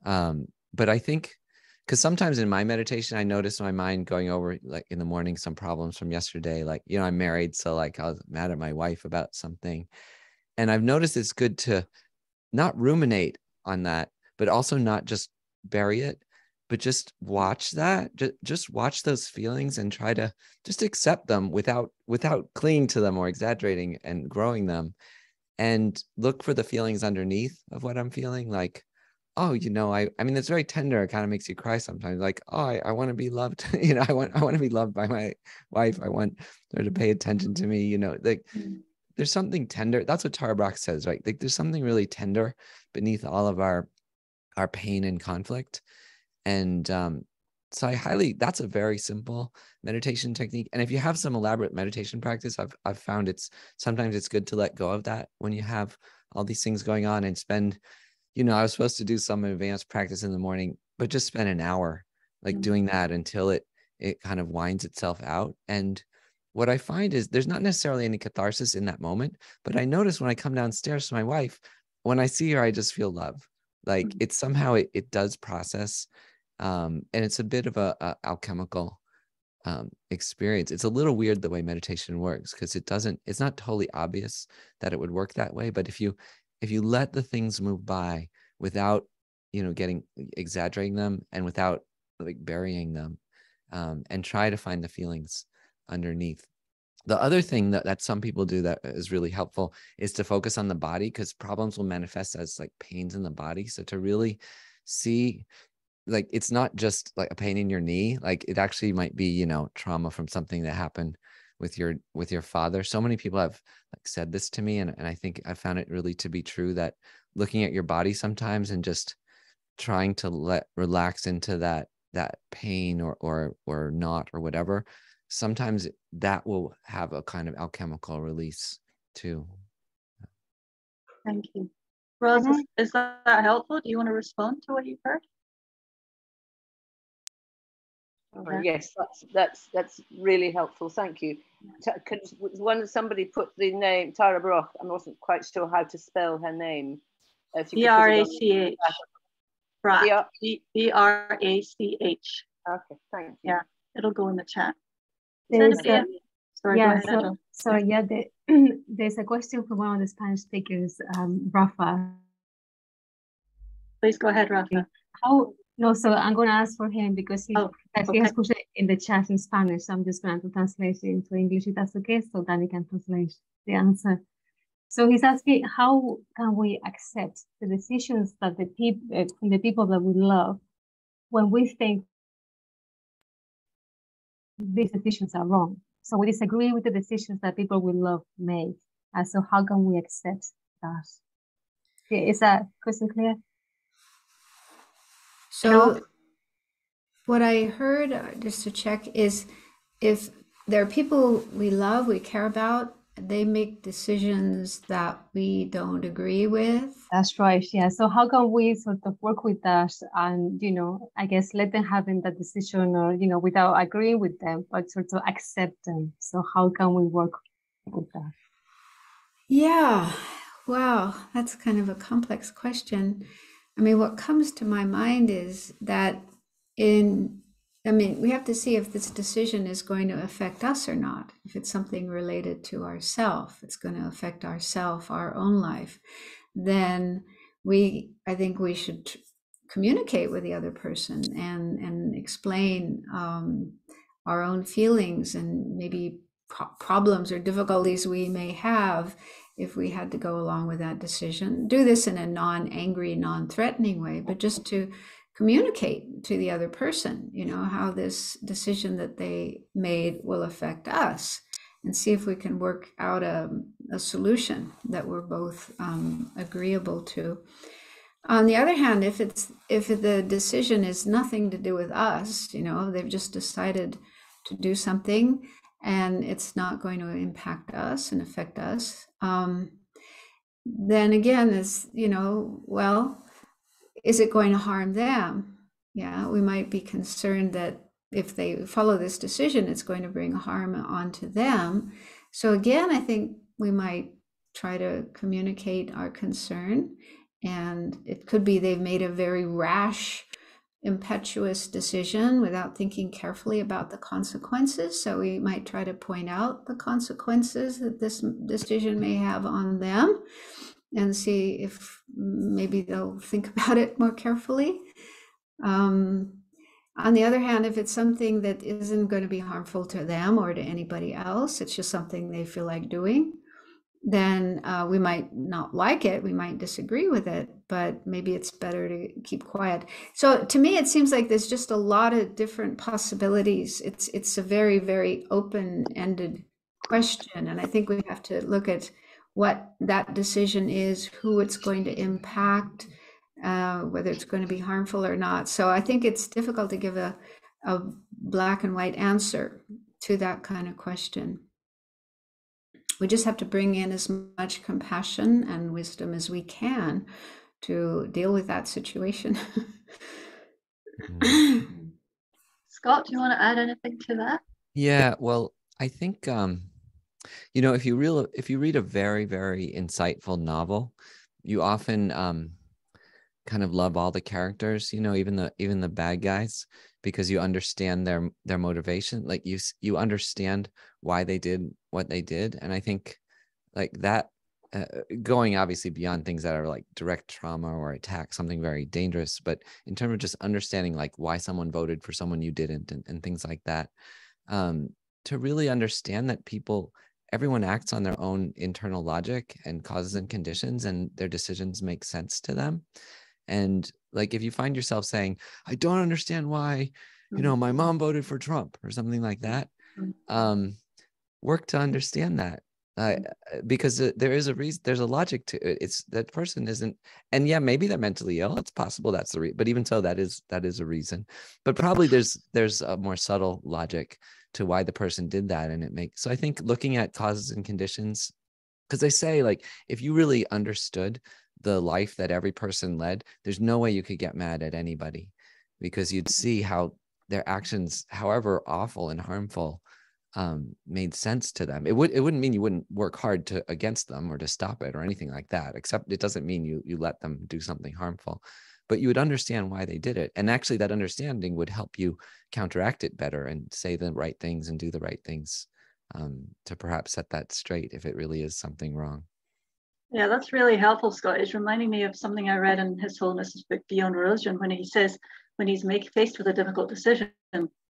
But I think, because sometimes in my meditation, I notice my mind going over, like in the morning, some problems from yesterday. Like, you know, I'm married, so like I was mad at my wife about something. And I've noticed it's good to not ruminate on that, but also not just bury it, but just watch that, just watch those feelings and try to just accept them without clinging to them or exaggerating and growing them, and look for the feelings underneath of what I'm feeling. Like, oh, you know, I mean, it's very tender. It kind of makes you cry sometimes. Like, oh, I want to be loved. You know, I want to be loved by my wife. I want her to pay attention to me. You know, like there's something tender. That's what Tara Brach says, right? Like there's something really tender beneath all of our our pain and conflict. And so that's a very simple meditation technique. And if you have some elaborate meditation practice, I've found sometimes it's good to let go of that when you have all these things going on, and spend, I was supposed to do some advanced practice in the morning, but just spend an hour like doing that until it kind of winds itself out. And what I find is there's not necessarily any catharsis in that moment, but I notice when I come downstairs to my wife, when I see her, I just feel love. Like it's somehow it does process. And it's a bit of a alchemical experience. It's a little weird the way meditation works, because it's not totally obvious that it would work that way. But if you let the things move by without, exaggerating them, and without like burying them, and try to find the feelings underneath. The other thing that some people do that is really helpful is to focus on the body, because problems will manifest as like pains in the body. So to really see, like, it's not just like a pain in your knee, like it actually might be, trauma from something that happened with your father. So many people have like said this to me, and I think I found it really to be true, that looking at your body sometimes and just trying to relax into that pain or not, or whatever, sometimes that will have a kind of alchemical release too. Thank you. Roz, is that helpful? Do you want to respond to what you've heard? Yes, that's really helpful. Thank you. Somebody put the name Tara Brock. I wasn't quite sure how to spell her name. B-R-A-C-H. B-R-A-C-H. Okay, thank you. Yeah, it'll go in the chat. Sorry, there's a question from one of the Spanish speakers, Rafa. Please go ahead, Rafa. So I'm going to ask for him, because he has put it in the chat in Spanish. So I'm just going to translate it into English, if that's okay, so Danny can translate the answer. So he's asking, how can we accept the decisions that from the people that we love, when we think these decisions are wrong? So we disagree with the decisions that people we love make. And so how can we accept that? Is that crystal clear? So what I heard, just to check, is if there are people we love, we care about, they make decisions that we don't agree with. That's right. Yeah. So how can we sort of work with that and, I guess let them have that decision, or, without agreeing with them, but sort of accept them. So how can we work with that? Yeah. Wow. That's kind of a complex question. I mean, what comes to my mind is that we have to see if this decision is going to affect us or not. If it's something related to ourself, it's going to affect ourself, our own life, then I think we should communicate with the other person and explain our own feelings and maybe problems or difficulties we may have if we had to go along with that decision. Do this in a non-angry, non-threatening way, but just to communicate to the other person, how this decision that they made will affect us, and see if we can work out a solution that we're both agreeable to. On the other hand, if the decision is nothing to do with us, they've just decided to do something and it's not going to impact us and affect us, then again, is it going to harm them? Yeah, we might be concerned that if they follow this decision, it's going to bring harm onto them. So again, I think we might try to communicate our concern, and it could be they've made a very rash, impetuous decision without thinking carefully about the consequences. So we might try to point out the consequences that this decision may have on them, and see if maybe they'll think about it more carefully. On the other hand, if it's something that isn't going to be harmful to them or to anybody else, it's just something they feel like doing, then we might not like it, we might disagree with it, but maybe it's better to keep quiet. So to me, it seems like there's just a lot of different possibilities. It's a very, very open-ended question, and I think we have to look at what that decision is, who it's going to impact, whether it's going to be harmful or not. So I think it's difficult to give a black and white answer to that kind of question. We just have to bring in as much compassion and wisdom as we can to deal with that situation. Scott, do you want to add anything to that? Yeah, well, I think you know, if you read a very, very insightful novel, you often kind of love all the characters, you know, even the bad guys, because you understand their motivation. Like you understand why they did what they did. And I think like that, going obviously beyond things that are like direct trauma or attack, something very dangerous, but in terms of just understanding like why someone voted for someone you didn't, and things like that, to really understand that everyone acts on their own internal logic and causes and conditions, and their decisions make sense to them. And like, if you find yourself saying, I don't understand why, you know, my mom voted for Trump or something like that, work to understand that. Because there is a reason, there's a logic to it. It's that person isn't, and yeah, maybe they're mentally ill. It's possible that's the reason, but even so, that is a reason. But probably there's a more subtle logic to why the person did that, and it makes. So I think looking at causes and conditions, because they say like if you really understood the life that every person led, there's no way you could get mad at anybody, because you'd see how their actions, however awful and harmful, made sense to them. It wouldn't mean you wouldn't work hard against them or to stop it or anything like that, except it doesn't mean you let them do something harmful, but you would understand why they did it. And actually that understanding would help you counteract it better and say the right things and do the right things, to perhaps set that straight if it really is something wrong. Yeah, that's really helpful, Scott. It's reminding me of something I read in His Holiness's book, Beyond Religion, when he says, when he's faced with a difficult decision,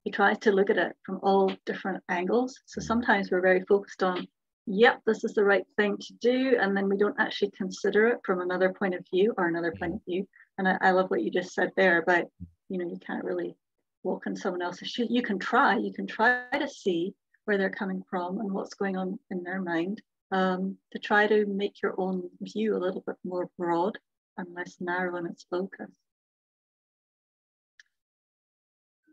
he tries to look at it from all different angles. So sometimes we're very focused on, yep, this is the right thing to do, and then we don't actually consider it from another point of view or another point of view. And I love what you just said there about, you know, you can't really walk in someone else's shoes. You can try to see where they're coming from and what's going on in their mind, to try to make your own view a little bit more broad and less narrow in its focus.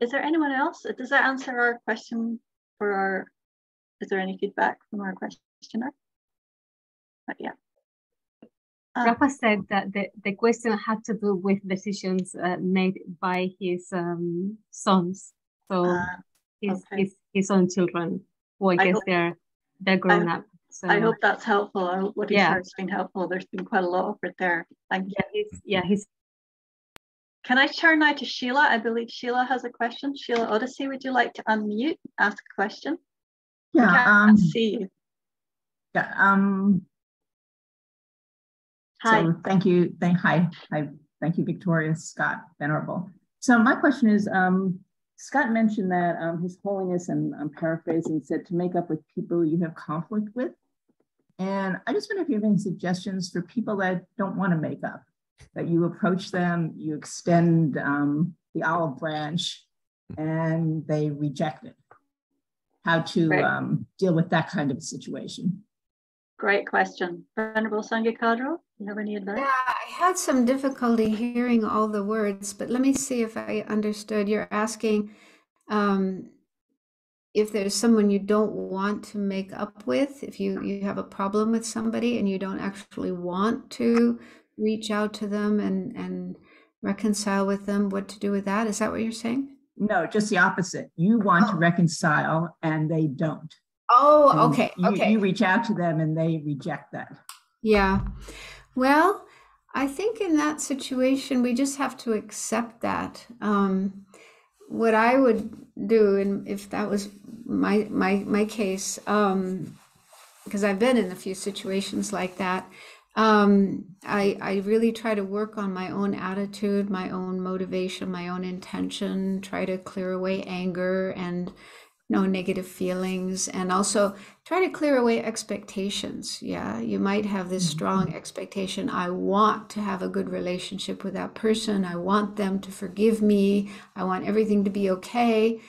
Is there anyone else? Does that answer our question is there any feedback from our questioner? But yeah. Rafa said that the question had to do with decisions made by his sons. So his own children, who I guess they're grown up. So I hope that's helpful. I hope what he shared has been helpful. There's been quite a lot of it there. Thank you. He's. Can I turn now to Sheila? I believe Sheila has a question. Sheila Odyssey, would you like to unmute, ask a question? Yeah. I can't see you. Yeah. Hi. So thank you. Thank you, Victoria, Scott, Venerable. So my question is, Scott mentioned that His Holiness, and I'm paraphrasing, said to make up with people you have conflict with. And I just wonder if you have any suggestions for people that don't want to make up, that you approach them, you extend the olive branch, and they reject it. How to deal with that kind of a situation. Great question. Venerable Sangye Khadro, do you have any advice? Yeah, I had some difficulty hearing all the words, but let me see if I understood. You're asking if there's someone you don't want to make up with, if you have a problem with somebody and you don't actually want to reach out to them and reconcile with them, what to do with that? Is that what you're saying? No, just the opposite. You want to reconcile and they don't. Oh, and okay. You reach out to them and they reject that. Yeah. Well, I think in that situation, we just have to accept that. What I would do, and if that was my case, because I've been in a few situations like that, I really try to work on my own attitude, my own motivation, my own intention, try to clear away anger and no negative feelings, and also try to clear away expectations. Yeah, you might have this strong expectation. I want to have a good relationship with that person. I want them to forgive me. I want everything to be okay.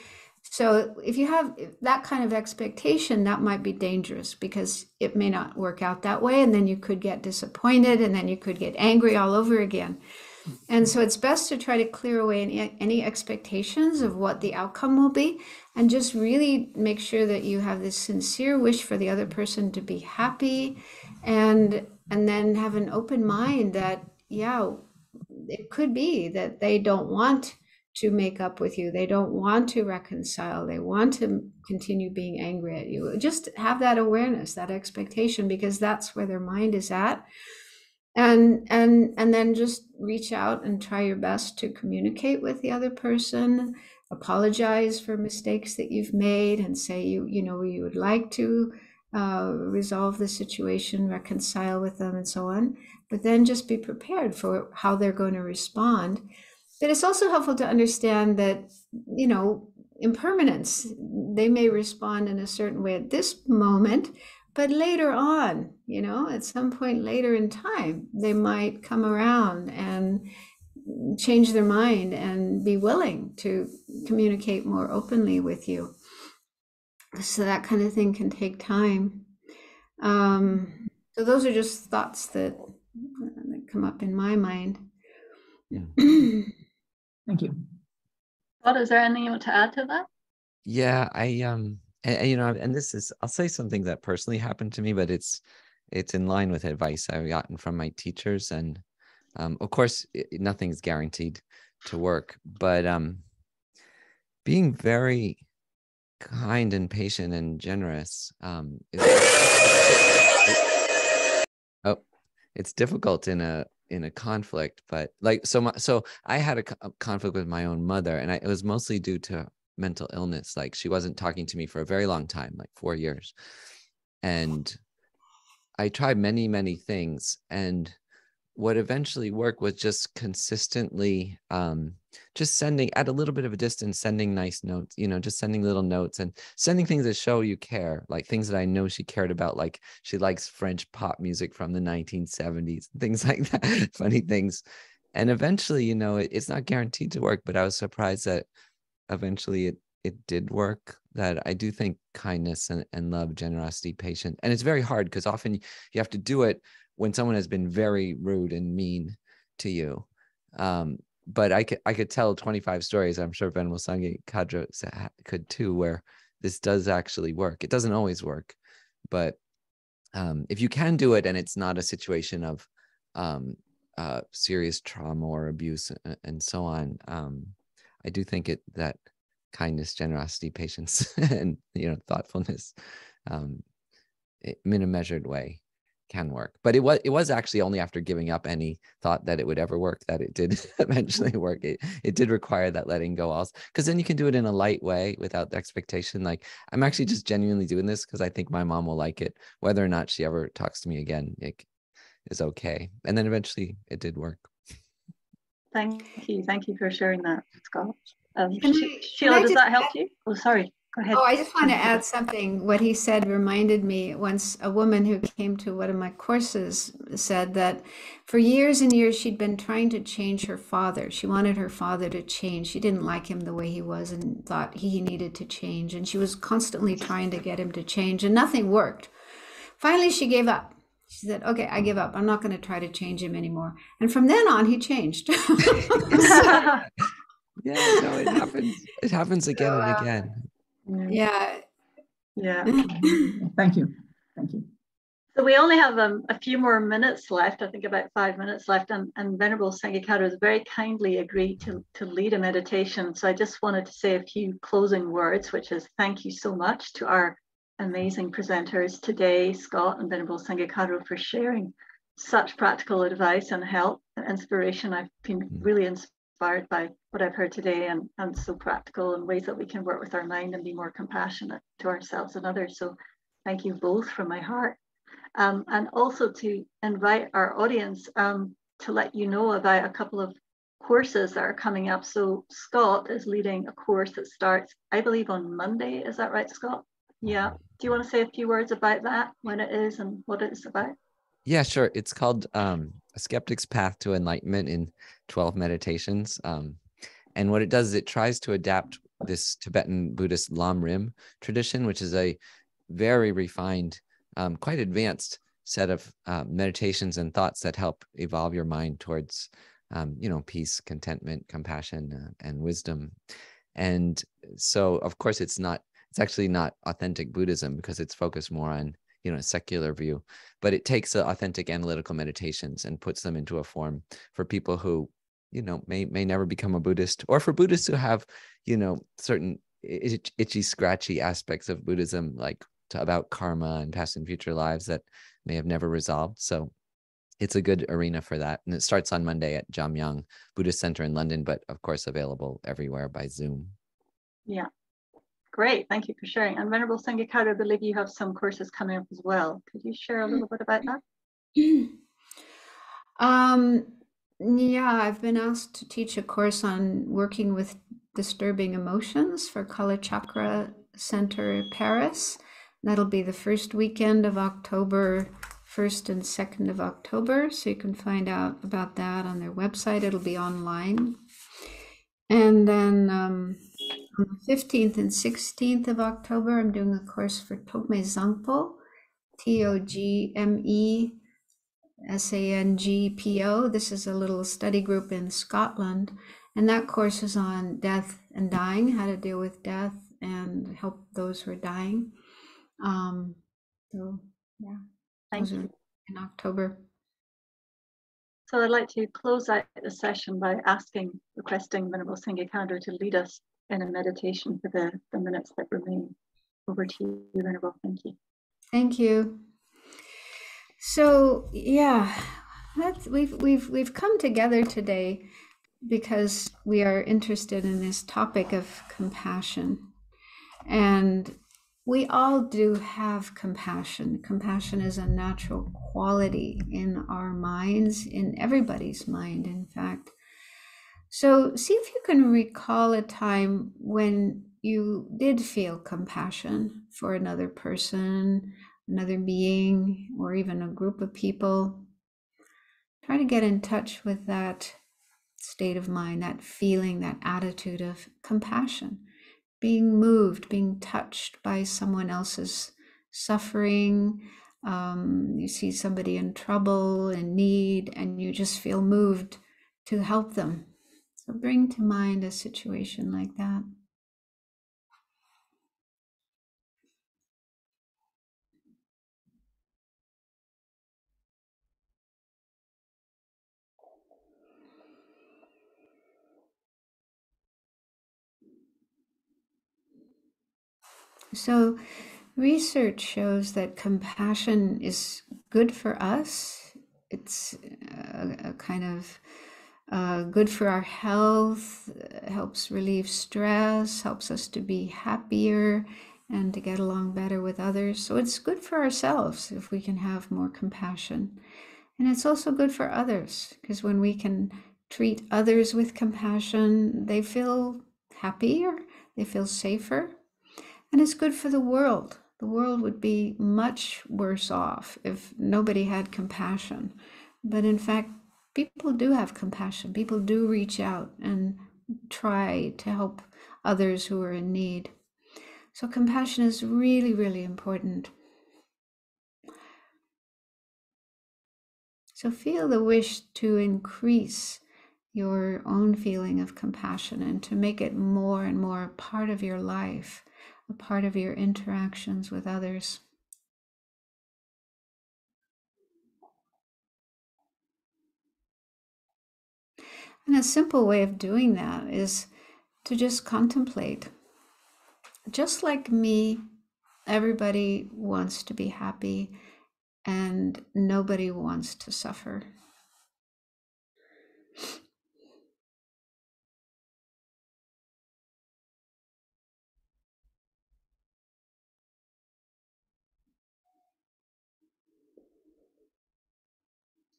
So if you have that kind of expectation, that might be dangerous because it may not work out that way. And then you could get disappointed and then you could get angry all over again. And so it's best to try to clear away any expectations of what the outcome will be, and just really make sure that you have this sincere wish for the other person to be happy, and then have an open mind that, yeah, it could be that they don't want to make up with you. They don't want to reconcile. They want to continue being angry at you. Just have that awareness, that expectation, because that's where their mind is at. And then just reach out and try your best to communicate with the other person, apologize for mistakes that you've made, and say you would like to resolve the situation, reconcile with them, and so on. But then just be prepared for how they're going to respond. But it's also helpful to understand that, impermanence, they may respond in a certain way at this moment, but later on, at some point later in time, they might come around and change their mind and be willing to communicate more openly with you. So that kind of thing can take time. So those are just thoughts that come up in my mind. Yeah. Thank you. Scott, is there anything you want to add to that? Yeah, and this is, I'll say something that personally happened to me, but it's in line with advice I've gotten from my teachers. And of course, nothing's guaranteed to work, but being very kind and patient and generous it's difficult in a conflict. But so I had a conflict with my own mother, and it was mostly due to mental illness. Like, she wasn't talking to me for a very long time, like 4 years. And I tried many things, and what eventually worked was just consistently just sending, at a little bit of a distance, sending nice notes, just sending little notes and sending things that show you care, like things that I know she cared about, like she likes French pop music from the 1970s, things like that, funny things. And eventually, it's not guaranteed to work, but I was surprised that eventually it did work. That I do think kindness and love, generosity, patience, and it's very hard because often you have to do it when someone has been very rude and mean to you. But I could tell 25 stories, I'm sure Venerable Sangye Khadro could too, where this does actually work. It doesn't always work, but if you can do it and it's not a situation of serious trauma or abuse and so on, I do think that kindness, generosity, patience, and thoughtfulness in a measured way can work. But it was actually only after giving up any thought that it would ever work that it did eventually work. It did require that letting go also, because then you can do it in a light way without the expectation. Like, I'm actually just genuinely doing this because I think my mom will like it. Whether or not she ever talks to me again, it is okay. And then eventually it did work. Thank you for sharing that, Scott. Sheila, Sheila, does that help you? Oh, sorry. Go ahead. Oh, I just want to add something. What he said reminded me, once a woman who came to one of my courses said that for years and years she'd been trying to change her father. She wanted her father to change. She didn't like him the way he was and thought he needed to change. And she was constantly trying to get him to change, and nothing worked. Finally, she gave up. She said, okay, I give up. I'm not going to try to change him anymore. And from then on, he changed. Yeah, no, it happens. It happens again and again. Yeah. Thank you. So we only have a few more minutes left, I think about 5 minutes left, and Venerable Sangye Khadro has very kindly agreed to lead a meditation. So I just wanted to say a few closing words, which is thank you so much to our amazing presenters today, Scott and Venerable Sangye Khadro, for sharing such practical advice and help and inspiration. I've been really inspired by what I've heard today, and so practical in ways that we can work with our mind and be more compassionate to ourselves and others. So thank you both from my heart. And also to invite our audience to let you know about a couple of courses that are coming up. So Scott is leading a course that starts, I believe, on Monday. Is that right, Scott? Yeah. Do you want to say a few words about that, when it is and what it's about? Yeah, sure. It's called A Skeptic's Path to Enlightenment in 12 Meditations. And what it does is it tries to adapt this Tibetan Buddhist Lam Rim tradition, which is a very refined, quite advanced set of meditations and thoughts that help evolve your mind towards peace, contentment, compassion, and wisdom. And so, of course, it's actually not authentic Buddhism, because it's focused more on, a secular view, but it takes authentic analytical meditations and puts them into a form for people who, may never become a Buddhist, or for Buddhists who have, certain itchy, scratchy aspects of Buddhism, like about karma and past and future lives that may have never resolved. So it's a good arena for that. And it starts on Monday at Jamyang Buddhist Center in London, but of course available everywhere by Zoom. Yeah. Great, thank you for sharing. And Venerable Sangye Khadro, I believe you have some courses coming up as well. Could you share a little bit about that? Yeah, I've been asked to teach a course on working with disturbing emotions for Kala Chakra Center Paris. That'll be the first weekend of October, 1st and 2nd of October. So you can find out about that on their website. It'll be online. And then on the 15th and 16th of October, I'm doing a course for Togme Zangpo, TOGME-SANGPO. This is a little study group in Scotland. And that course is on death and dying, how to deal with death and help those who are dying. So yeah, those are in October. So I'd like to close out the session by requesting Venerable Sangye Khadro to lead us in a meditation for the minutes that remain. Over to you, Venerable. Thank you. Thank you. So yeah, we've come together today because we are interested in this topic of compassion, and we all do have compassion. Compassion is a natural quality in our minds, in everybody's mind, in fact. So see if you can recall a time when you did feel compassion for another person, another being, or even a group of people. Try to get in touch with that state of mind, that feeling, that attitude of compassion. Being moved, being touched by someone else's suffering. You see somebody in trouble, in need, and you just feel moved to help them. So bring to mind a situation like that. So research shows that compassion is good for us. It's a kind of good for our health, helps relieve stress, helps us to be happier and to get along better with others. So it's good for ourselves if we can have more compassion. And it's also good for others, because when we can treat others with compassion, they feel happier, they feel safer. And it's good for the world. The world would be much worse off if nobody had compassion. But in fact, people do have compassion. People do reach out and try to help others who are in need. So compassion is really, really important. So feel the wish to increase your own feeling of compassion and to make it more and more a part of your life, a part of your interactions with others. And a simple way of doing that is to just contemplate. Just like me, everybody wants to be happy and nobody wants to suffer.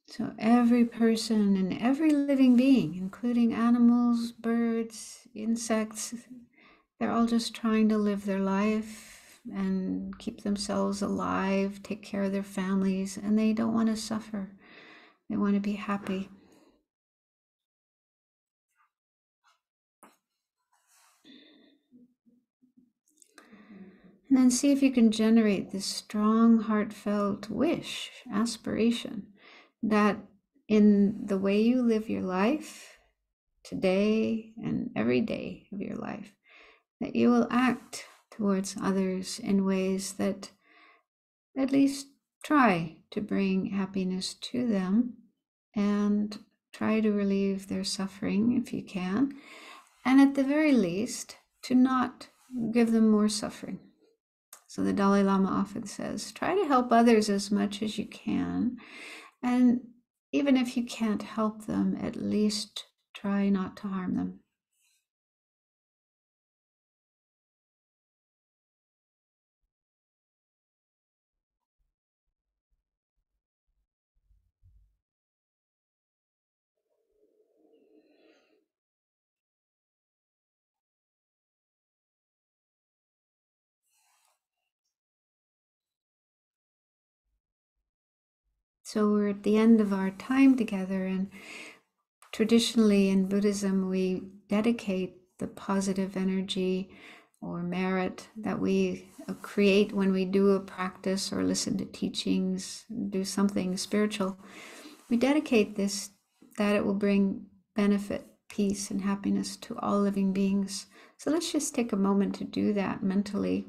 So every person and every living being, including animals, birds, insects, they're all just trying to live their life and keep themselves alive, take care of their families, and they don't want to suffer. They want to be happy. And then see if you can generate this strong, heartfelt wish, aspiration, that in the way you live your life today and every day of your life, that you will act towards others in ways that at least try to bring happiness to them and try to relieve their suffering if you can. And at the very least, to not give them more suffering. So the Dalai Lama often says, try to help others as much as you can. And even if you can't help them, at least try not to harm them. So we're at the end of our time together, and traditionally in Buddhism, we dedicate the positive energy or merit that we create when we do a practice or listen to teachings, do something spiritual. We dedicate this, that it will bring benefit, peace, and happiness to all living beings. So let's just take a moment to do that mentally.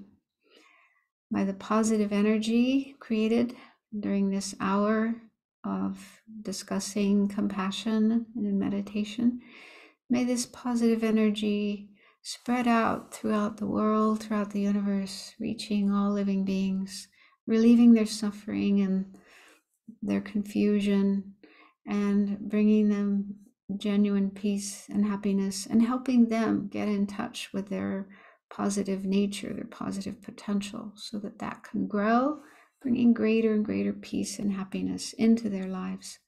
By the positive energy created during this hour of discussing compassion and in meditation, may this positive energy spread out throughout the world, throughout the universe, reaching all living beings, relieving their suffering and their confusion, and bringing them genuine peace and happiness, and helping them get in touch with their positive nature, their positive potential, so that that can grow, bringing greater and greater peace and happiness into their lives.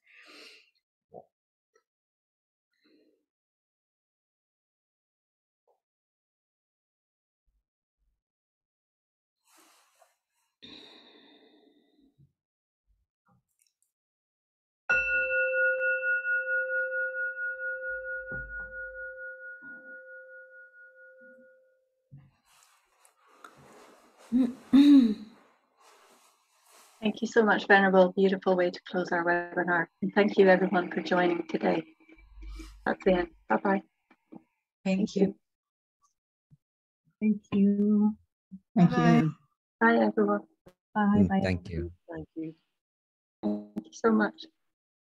Thank you so much, Venerable. Beautiful way to close our webinar. And thank you everyone for joining today. That's the end. Bye-bye. Thank you. Thank you. Thank Bye-bye. you. Bye, everyone. Bye. Bye. Thank you. Thank you. Thank you so much.